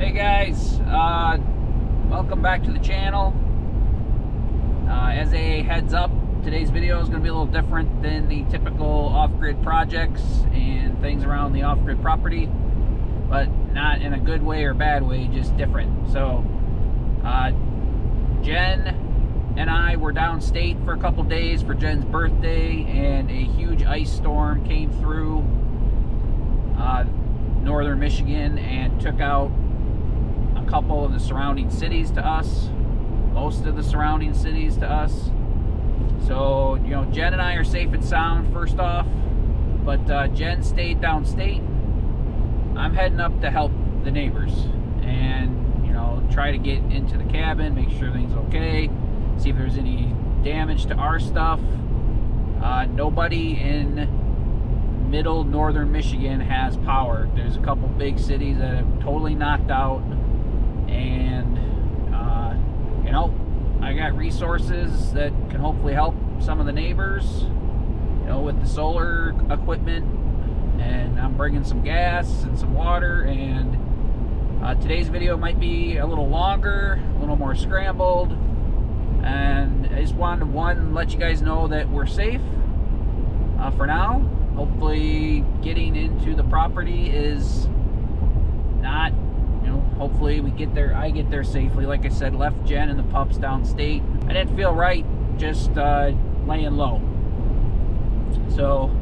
Hey guys, welcome back to the channel. As a heads up, today's video is going to be a little different than the typical off-grid projects and things around the off-grid property, but not in a good way or bad way, just different. So Jen and I were downstate for a couple days for Jen's birthday, and a huge ice storm came through northern Michigan and took out a couple of the surrounding cities to us, most of the surrounding cities to us. So, you know, Jen and I are safe and sound first off, but Jen stayed downstate. I'm heading up to help the neighbors and, you know, try to get into the cabin, make sure everything's okay, see if there's any damage to our stuff. Nobody in middle northern Michigan has power. There's a couple big cities that have totally knocked out, and you know, I got resources that can hopefully help some of the neighbors, you know, with the solar equipment, and I'm bringing some gas and some water. And today's video might be a little longer, a little more scrambled, and I just wanted to let you guys know that we're safe for now. Hopefully getting into the property is not, you know, hopefully we get there, I get there safely. Like I said, left Jen and the pups downstate. I didn't feel right just laying low. So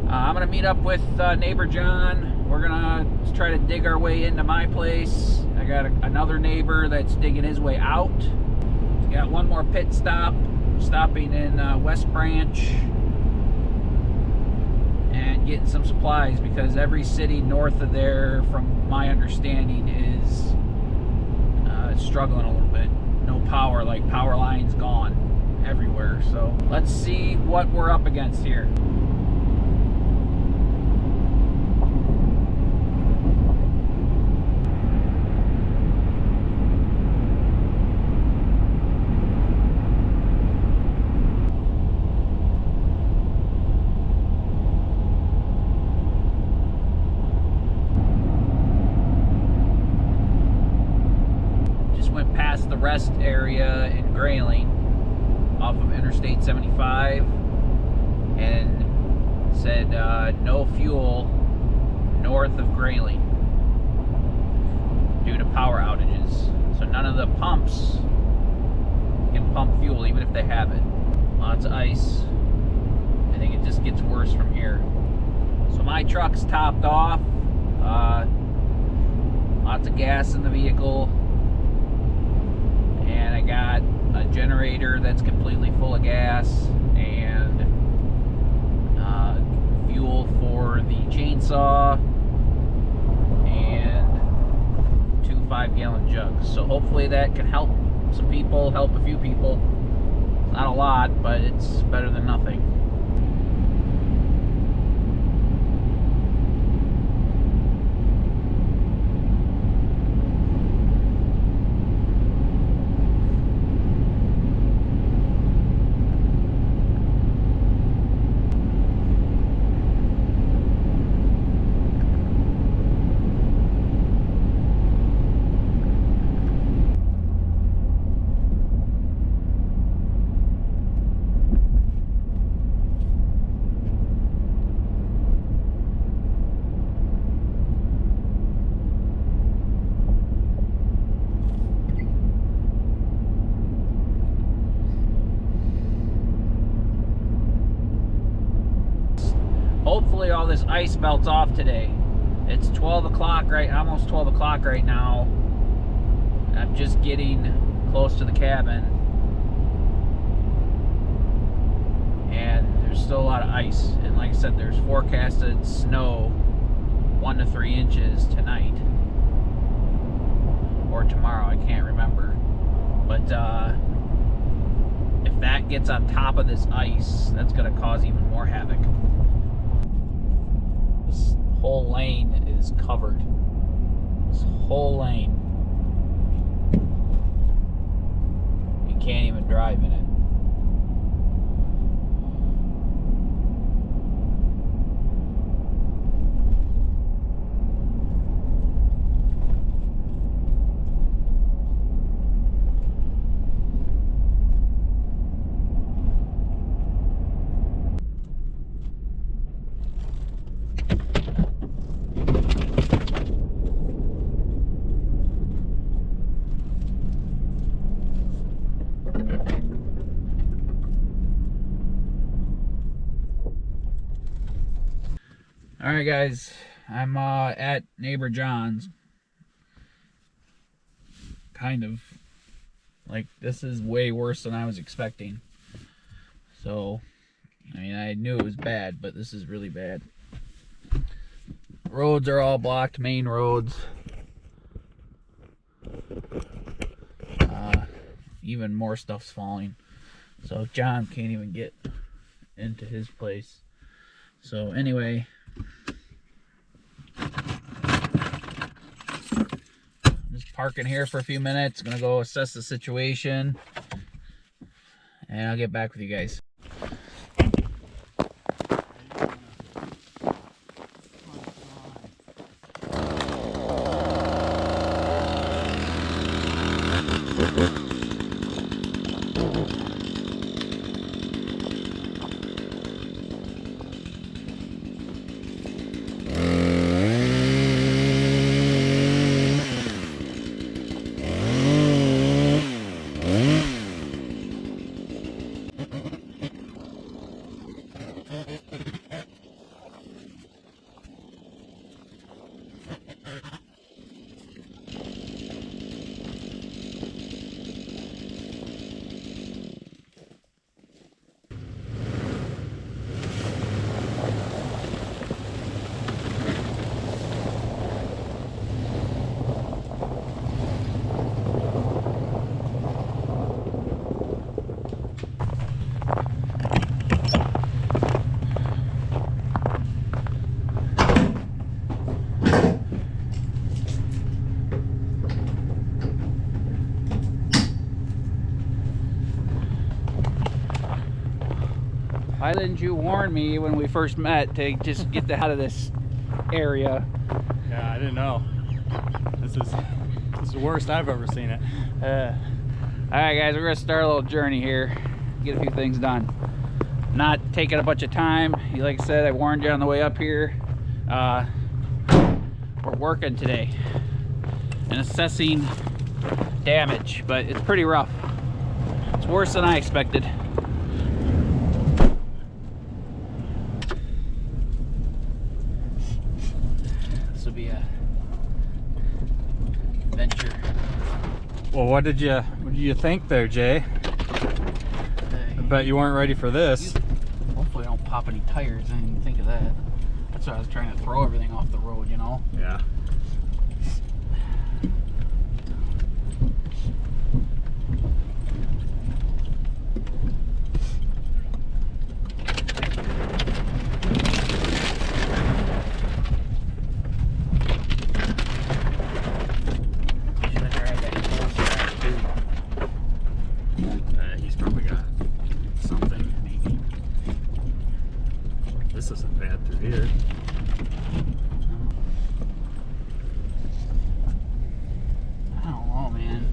I'm gonna meet up with neighbor John. We're gonna try to dig our way into my place. I got another neighbor that's digging his way out. Got one more pit stop, stopping in West Branch and getting some supplies, because every city north of there, from my understanding, is struggling a little bit. No power, like power lines gone everywhere. So let's see what we're up against here. The rest area in Grayling off of Interstate 75, and said no fuel north of Grayling due to power outages. So none of the pumps can pump fuel even if they have it. Lots of ice. I think it just gets worse from here. So my truck's topped off. Lots of gas in the vehicle. And I got a generator that's completely full of gas, and fuel for the chainsaw, and 2 5-gallon jugs. So hopefully that can help some people, help a few people. Not a lot, but it's better than nothing. Hopefully all this ice melts off today. It's 12 o'clock right, almost 12 o'clock right now. I'm just getting close to the cabin, and there's still a lot of ice. And like I said, there's forecasted snow 1 to 3 inches tonight or tomorrow, I can't remember. But if that gets on top of this ice, that's going to cause even more havoc. This whole lane is covered. This whole lane. You can't even drive in it. Alright guys, I'm at neighbor John's. Kind of. Like, this is way worse than I was expecting. So, I mean, I knew it was bad, but this is really bad. Roads are all blocked, main roads. Even more stuff's falling. So John can't even get into his place. So anyway, just parking here for a few minutes. Gonna go assess the situation, and I'll get back with you guys. Why didn't you warn me when we first met to just get out of this area? Yeah, I didn't know. This is the worst I've ever seen it. Alright guys, we're going to start a little journey here. Get a few things done. Not taking a bunch of time. Like I said, I warned you on the way up here. We're working today and assessing damage, but it's pretty rough. It's worse than I expected. Be a venture. Well, what did you think there, Jay? I bet you weren't ready for this. Hopefully I don't pop any tires. I didn't even think of that. That's why I was trying to throw everything off the road, you know? Yeah. This isn't bad through here. I don't know, man.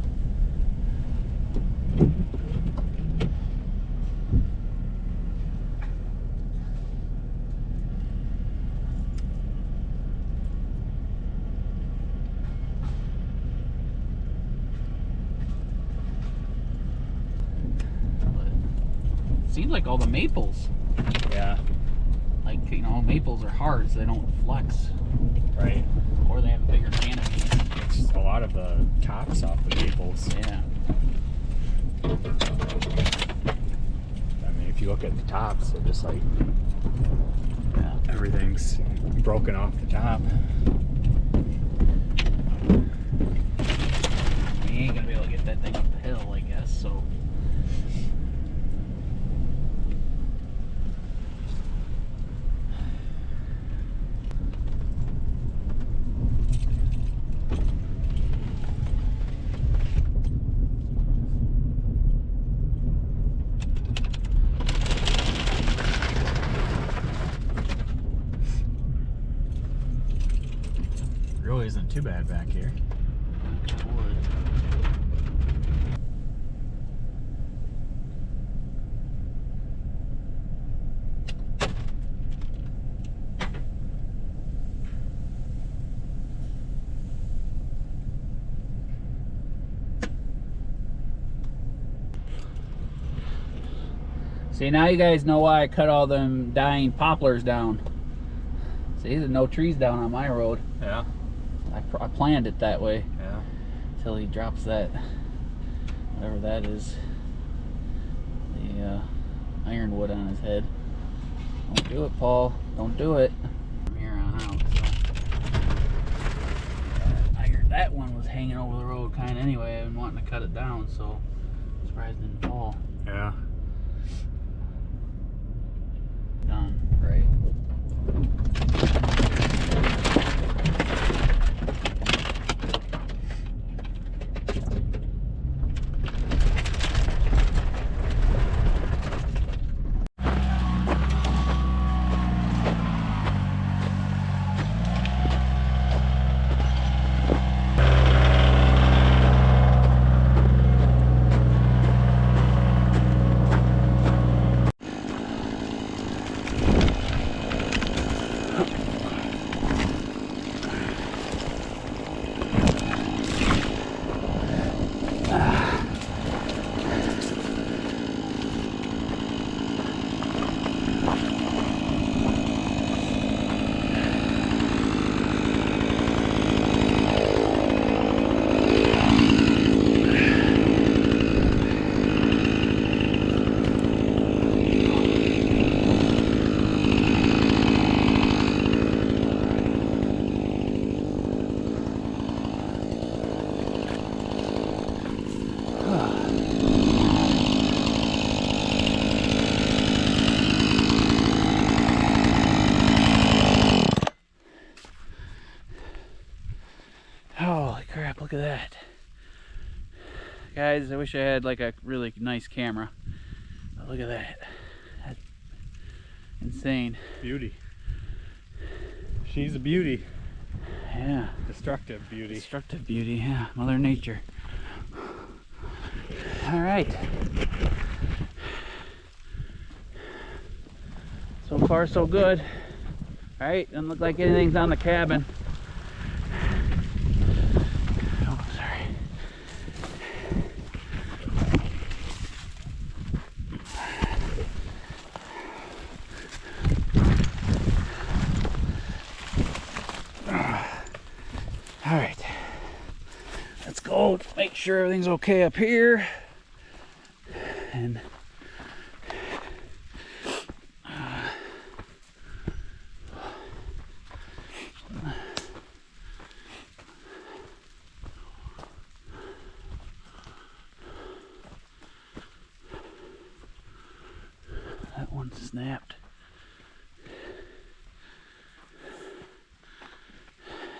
Seems like all the maples. Yeah. Like, you know, maples are hard, so they don't flex. Right. Or they have a bigger canopy. It's a lot of the tops off the maples. Yeah. I mean, if you look at the tops, they're just like, Yeah. everything's broken off the top. We ain't gonna be able to get that thing up the hill, I guess, so. Really isn't too bad back here. See, now you guys know why I cut all them dying poplars down. See, there's no trees down on my road. Yeah. I planned it that way. Yeah. Until he drops that, whatever that is, the ironwood on his head. Don't do it, Paul. Don't do it. From here on out. So. I heard that one was hanging over the road kind of anyway. I've been wanting to cut it down, so I'm surprised it didn't fall. Yeah. Done, right? Holy crap, look at that. Guys, I wish I had like a really nice camera. But look at that. That's insane. Beauty. She's a beauty. Yeah. Destructive beauty. Destructive beauty, yeah. Mother Nature. Alright. So far so good. Alright, doesn't look like anything's on the cabin. Oh, sorry. Alright. Let's go make sure everything's okay up here. And that one snapped.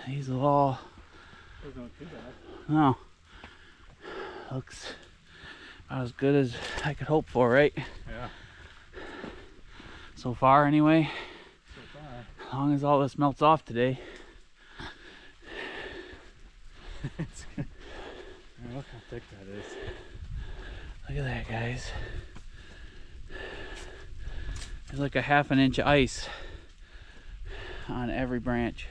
These will all. Those don't do that. No. Looks about as good as I could hope for, right? Yeah. So far, anyway. So far. As long as all this melts off today. It's good. Look how thick that is. Look at that, guys. There's like a ½ inch of ice on every branch.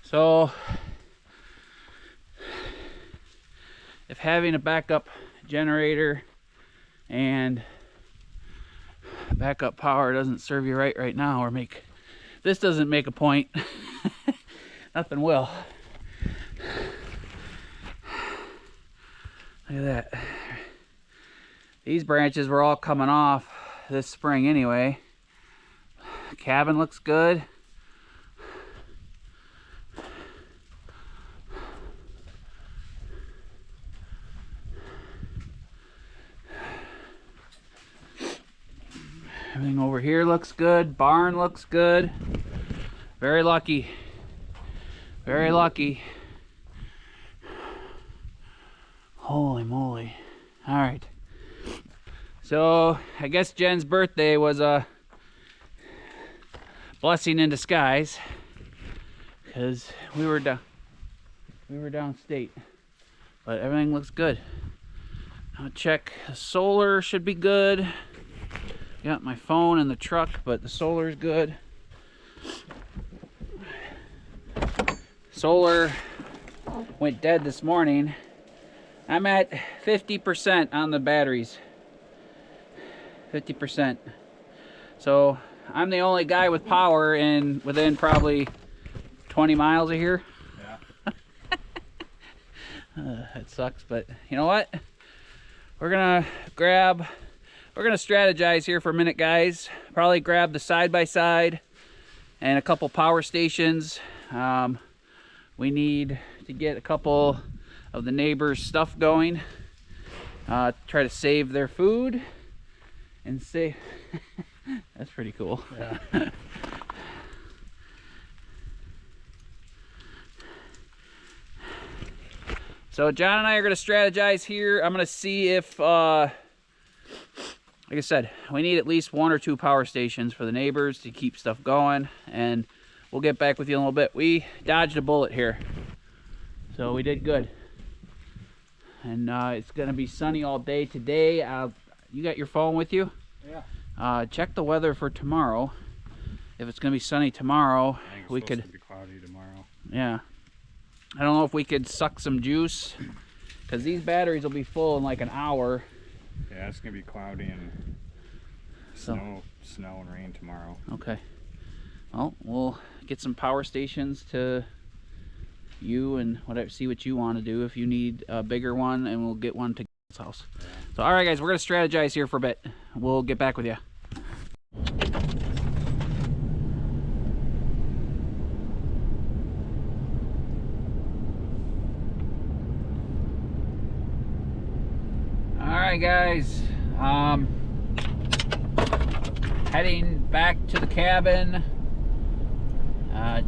So, if having a backup generator and backup power doesn't serve you right now, or this doesn't make a point, nothing will. Look at that. These branches were all coming off this spring anyway. Cabin looks good. Everything over here looks good. Barn looks good. Very lucky. Very lucky. Holy moly. All right. So I guess Jen's birthday was a blessing in disguise, because we were downstate, but everything looks good. I'll check. The solar should be good. Got my phone in the truck, but the solar's good. solar went dead this morning. I'm at 50% on the batteries. 50%. So I'm the only guy with power in within probably 20 miles of here. Yeah. It sucks, but you know what? We're gonna strategize here for a minute, guys. Probably grab the side-by-side and a couple power stations. We need to get a couple of the neighbors' stuff going. Try to save their food and save. That's pretty cool. Yeah. So John and I are going to strategize here. I'm going to see if, like I said, we need at least 1 or 2 power stations for the neighbors to keep stuff going, and we'll get back with you in a little bit. We dodged a bullet here, so we did good. And it's going to be sunny all day today. You got your phone with you? Yeah. Check the weather for tomorrow. If it's going to be sunny tomorrow, we could. It's supposed to be cloudy tomorrow. Yeah. I don't know if we could suck some juice, because these batteries will be full in like an hour. Yeah, it's going to be cloudy and snow and rain tomorrow. Okay. Well, we'll get some power stations to you and whatever, see what you want to do. If you need a bigger one, and we'll get one to Gail's house. Yeah. So, all right, guys, we're going to strategize here for a bit. We'll get back with you. Alright guys, heading back to the cabin.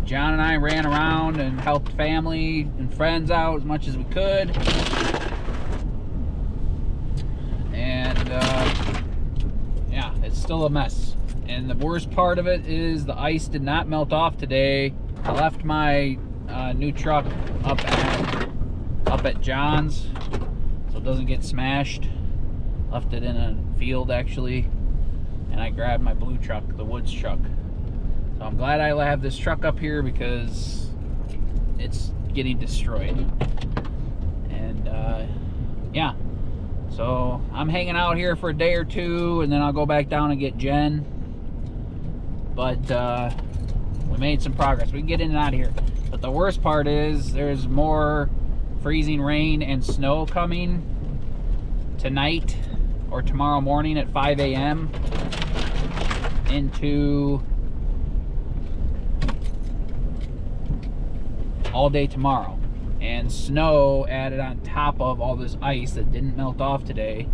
John and I ran around and helped family and friends out as much as we could. And yeah, it's still a mess. And the worst part of it is the ice did not melt off today. I left my new truck up at John's so it doesn't get smashed. Left it in a field actually, and I grabbed my blue truck, the Woods truck. So I'm glad I have this truck up here because it's getting destroyed. And yeah, so I'm hanging out here for a day or two, and then I'll go back down and get Jen. But we made some progress. We can get in and out of here. But the worst part is there's more freezing rain and snow coming tonight or tomorrow morning at 5 a.m. into all day tomorrow, and snow added on top of all this ice that didn't melt off today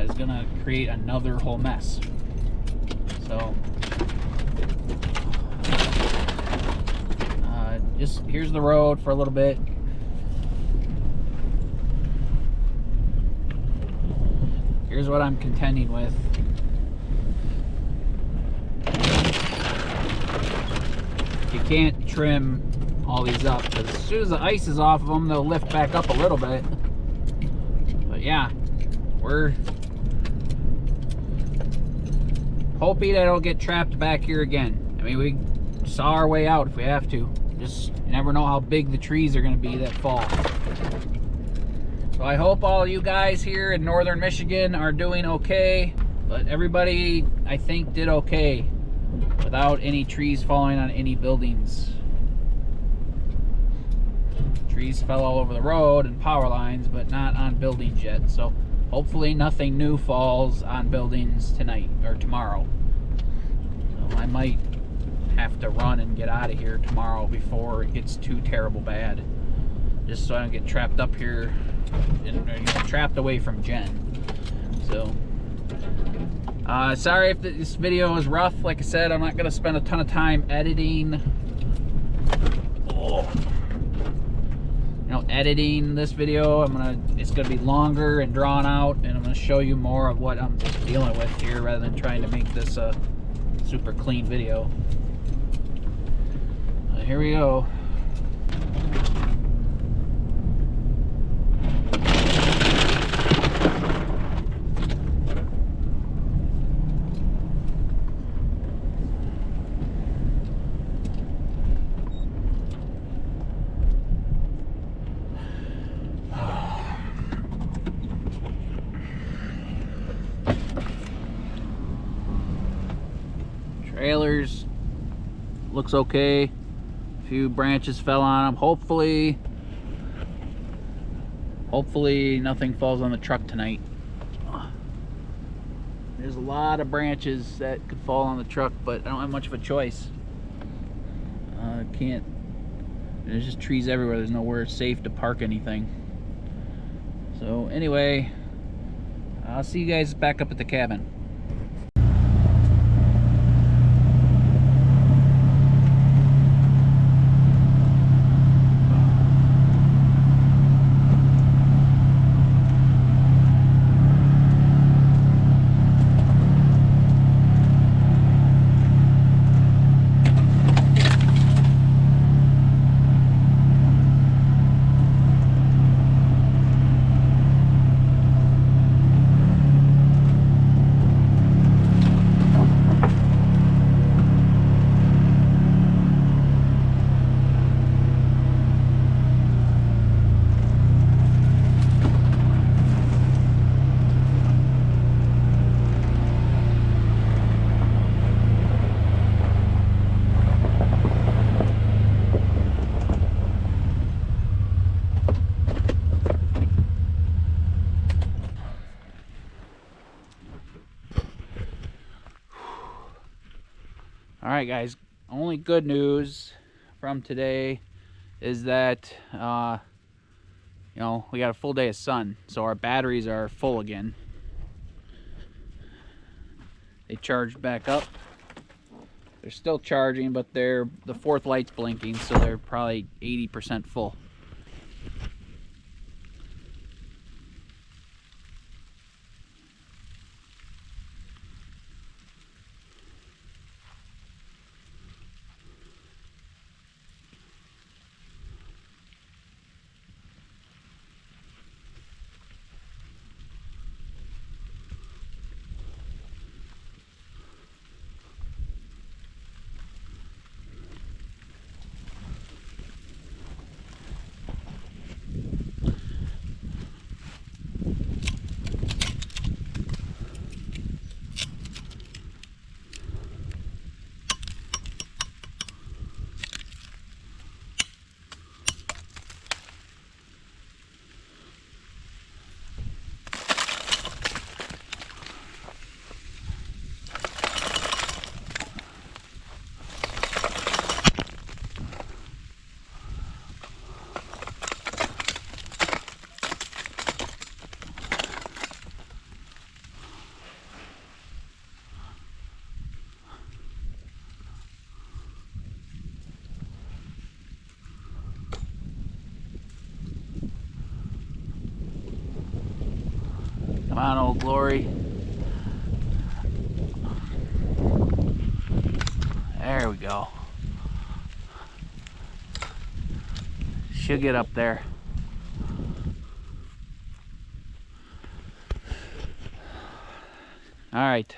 is gonna create another whole mess. So just here's the road for a little bit. Here's what I'm contending with. You can't trim all these up, because as soon as the ice is off of them, they'll lift back up a little bit. But yeah, we're hoping I don't get trapped back here again. I mean, we saw our way out if we have to. Just, you never know how big the trees are going to be that fall. So I hope all you guys here in northern Michigan are doing okay, but everybody I think did okay without any trees falling on any buildings. Trees fell all over the road and power lines, but not on buildings yet. So hopefully nothing new falls on buildings tonight or tomorrow. So I might have to run and get out of here tomorrow before it gets too terrible bad, just so I don't get trapped up here and trapped away from Jen. So sorry if this video is rough. Like I said, I'm not gonna spend a ton of time editing editing this video. It's gonna be longer and drawn out, and I'm gonna show you more of what I'm dealing with here rather than trying to make this a super clean video. Here we go. Trailers looks okay. A few branches fell on them. Hopefully nothing falls on the truck tonight. There's a lot of branches that could fall on the truck, but I don't have much of a choice. Can't. There's just trees everywhere. There's nowhere safe to park anything. So anyway, I'll see you guys back up at the cabin. Alright guys, only good news from today is that you know, we got a full day of sun, so our batteries are full again. They charged back up. They're still charging, but the fourth light's blinking, so they're probably 80% full. Come on, Old Glory. There we go. Should get up there. All right.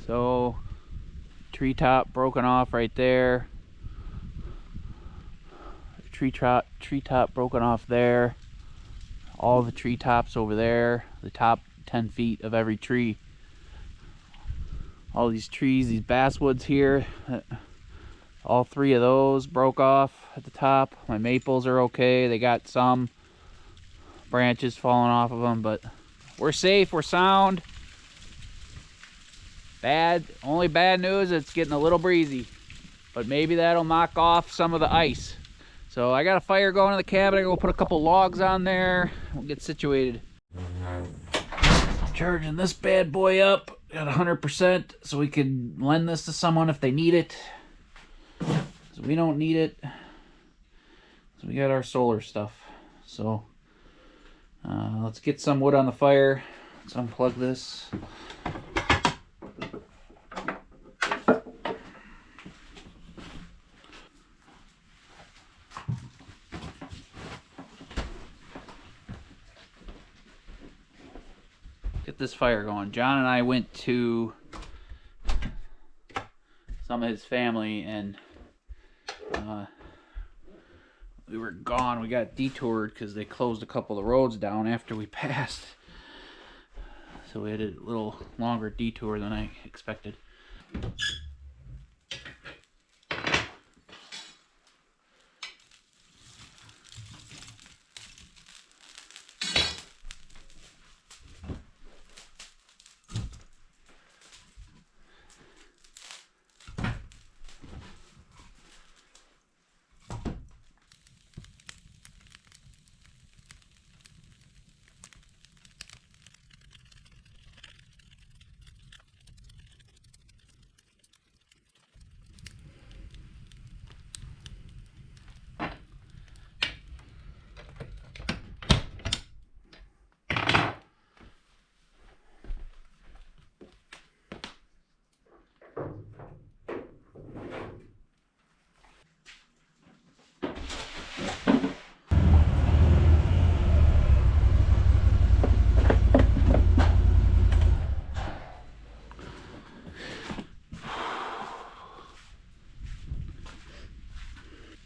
So, treetop broken off right there. Treetop broken off there. All the treetops over there. The top 10 feet of every tree. All these trees, these basswoods here. All three of those broke off at the top. My maples are okay. They got some branches falling off of them, but we're safe, we're sound. Only bad news, it's getting a little breezy, but maybe that'll knock off some of the ice. So I got a fire going in the cabin. I'm gonna put a couple logs on there. We'll get situated. Charging this bad boy up at 100% so we can lend this to someone if they need it. So we don't need it. So we got our solar stuff. So let's get some wood on the fire. Let's unplug this. Get this fire going. John and I went to some of his family and we were gone. We got detoured because they closed a couple of roads down after we passed. So we had a little longer detour than I expected.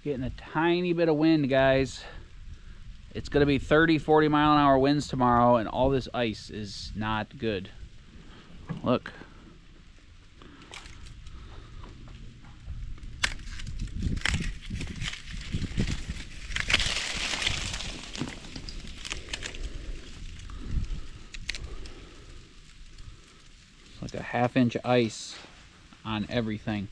Getting a tiny bit of wind, guys. It's going to be 30-40 mile an hour winds tomorrow, and all this ice is not good. Look. It's like a half-inch ice on everything.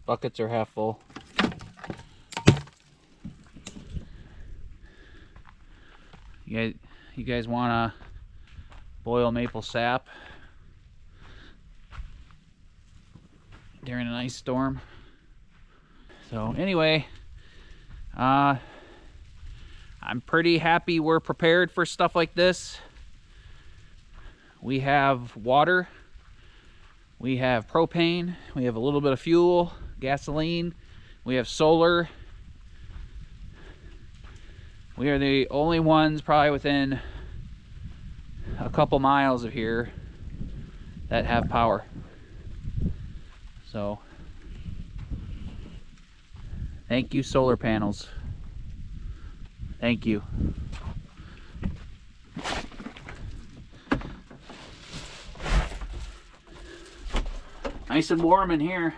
Buckets are half full. You guys want to boil maple sap during an ice storm? So anyway, I'm pretty happy we're prepared for stuff like this. We have water, we have propane, we have a little bit of fuel, gasoline, we have solar. We are the only ones probably within a couple miles of here that have power. So thank you, solar panels. Thank you. Nice and warm in here.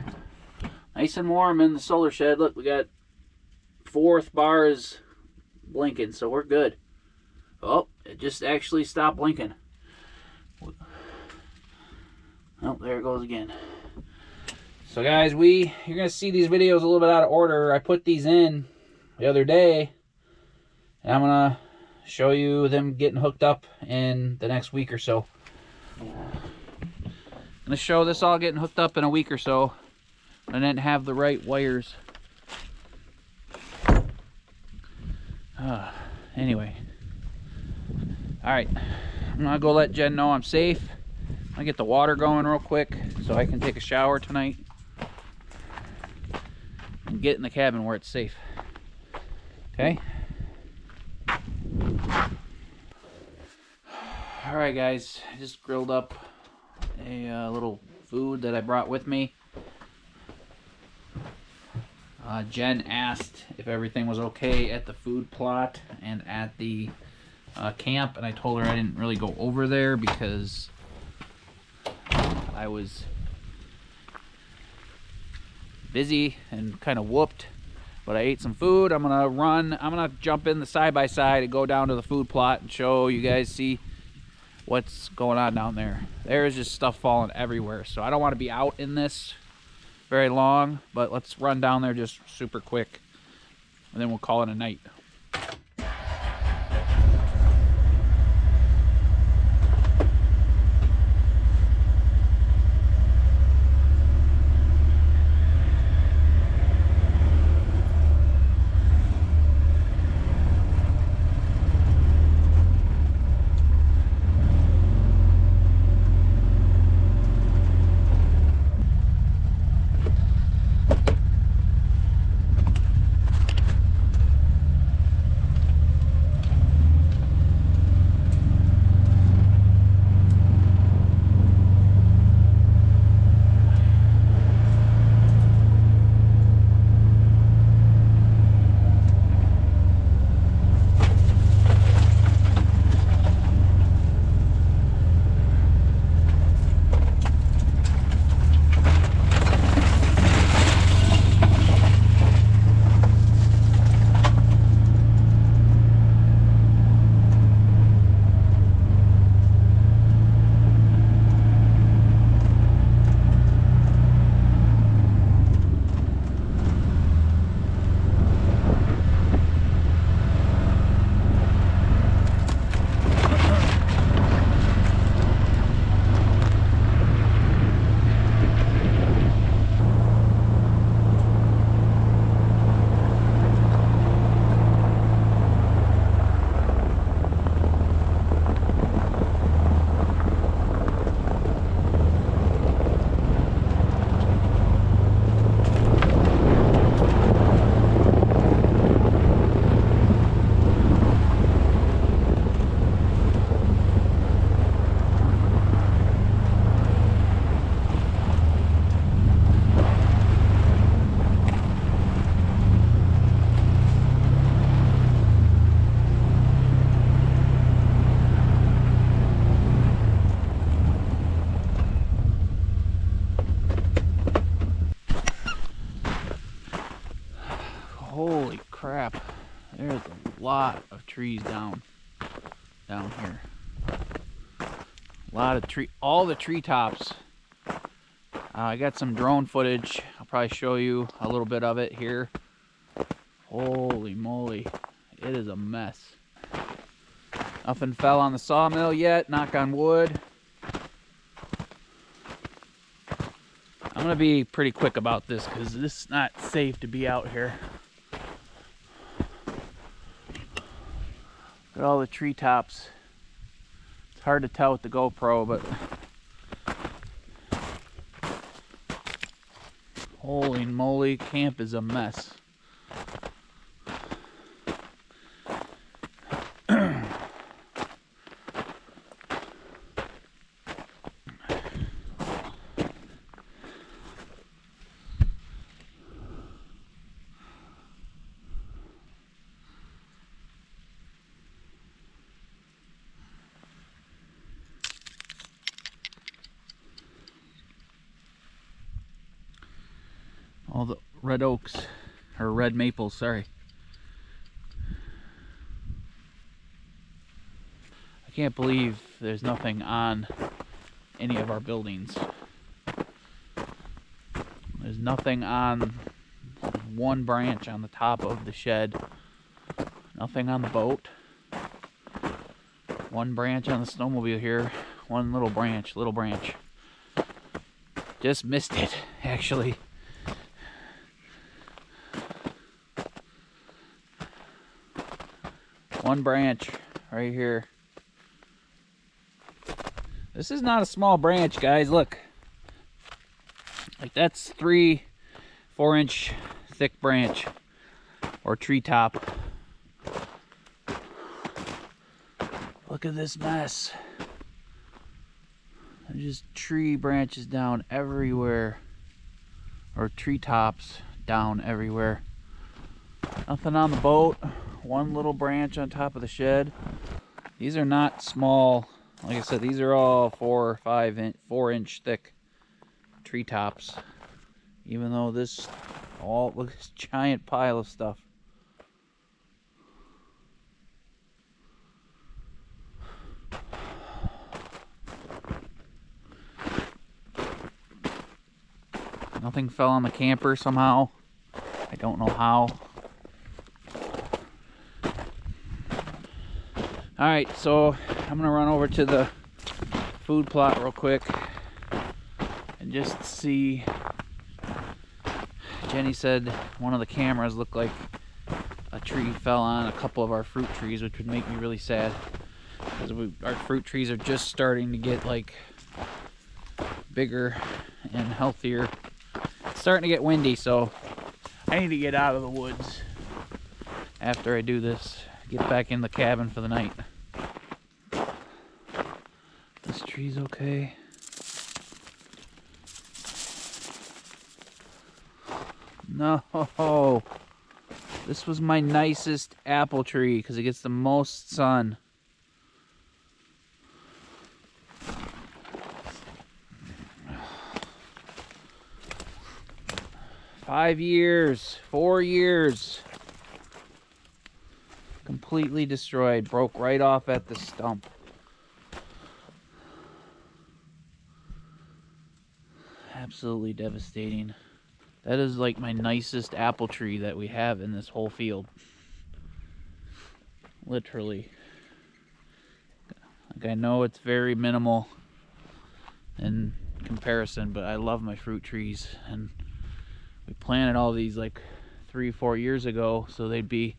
Nice and warm in the solar shed. Look, we got 4th bars blinking, so we're good. Oh, it just actually stopped blinking. Oh, there it goes again. So guys, you're gonna see these videos a little bit out of order. I put these in the other day, and I'm gonna show you them getting hooked up in the next week or so. I'm gonna show this all getting hooked up in a week or so. I didn't have the right wires. Anyway, all right, I'm gonna go let Jen know I'm safe. I'm gonna get the water going real quick so I can take a shower tonight and get in the cabin where it's safe. Okay. All right, guys, I just grilled up a little food that I brought with me. Jen asked if everything was okay at the food plot and at the camp, and I told her I didn't really go over there because I was busy and kind of whooped, but I ate some food. I'm gonna jump in the side-by-side and go down to the food plot and show you guys, see what's going on down there. There's just stuff falling everywhere, so I don't want to be out in this very long, but let's run down there just super quick and then we'll call it a night. Holy crap. There's a lot of trees down here. A lot of all the treetops. I got some drone footage. I'll probably show you a little bit of it here. Holy moly, it is a mess. Nothing fell on the sawmill yet, knock on wood. I'm gonna be pretty quick about this because this is not safe to be out here. Look at all the treetops. It's hard to tell with the GoPro, but holy moly, camp is a mess. All the red oaks, or red maples, sorry. I can't believe there's nothing on any of our buildings. There's nothing on one branch on the top of the shed. Nothing on the boat. One branch on the snowmobile here. One little branch. Just missed it, actually. One branch right here. This is not a small branch, guys. Look. Like, that's 3-4-inch thick branch or treetop. Look at this mess. There's just tree branches down everywhere, or treetops down everywhere. Nothing on the boat. One little branch on top of the shed. These are not small. Like I said, these are all 4-inch thick treetops. Even though this look at this giant pile of stuff. Nothing fell on the camper somehow. I don't know how. Alright, so I'm gonna run over to the food plot real quick and just see. Jenny said one of the cameras looked like a tree fell on a couple of our fruit trees, which would make me really sad because our fruit trees are just starting to get like bigger and healthier. It's starting to get windy, so I need to get out of the woods after I do this. Get back in the cabin for the night. This tree's okay. No, this was my nicest apple tree because it gets the most sun. Five years, 4 years. Completely destroyed, broke right off at the stump. Absolutely devastating. That is like my nicest apple tree that we have in this whole field. Literally. Like, I know it's very minimal in comparison, but I love my fruit trees, and we planted all these like 3-4 years ago, so they'd be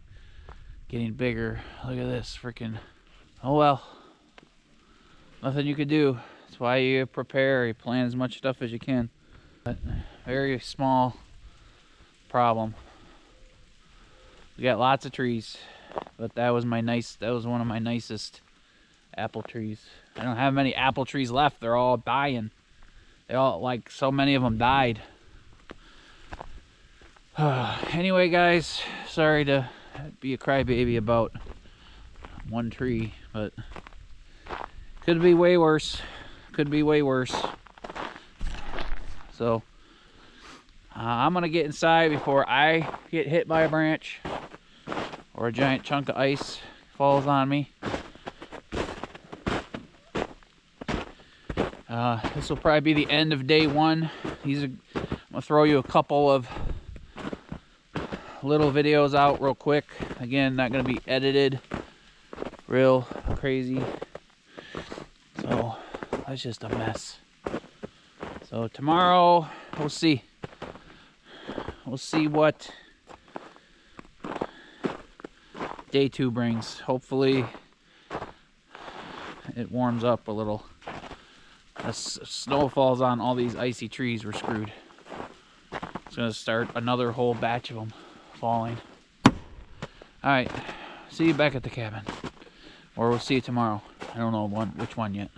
getting bigger. Look at this freaking. Oh well, nothing you could do. That's why you prepare, you plan as much stuff as you can. But very small problem. We got lots of trees, but that was one of my nicest apple trees. I don't have many apple trees left. They're all dying. They all, like, so many of them died. Anyway, guys, sorry to be a crybaby about one tree, but could be way worse. Could be way worse. So I'm gonna get inside before I get hit by a branch or a giant chunk of ice falls on me. This will probably be the end of day one. I'm gonna throw you a couple of little videos out real quick. Again, not gonna be edited real crazy. So that's just a mess. So tomorrow we'll see. We'll see what day 2 brings. Hopefully it warms up a little. As snow falls on all these icy trees, we're screwed. It's gonna start another whole batch of them falling. Alright, see you back at the cabin. Or we'll see you tomorrow. I don't know which one yet.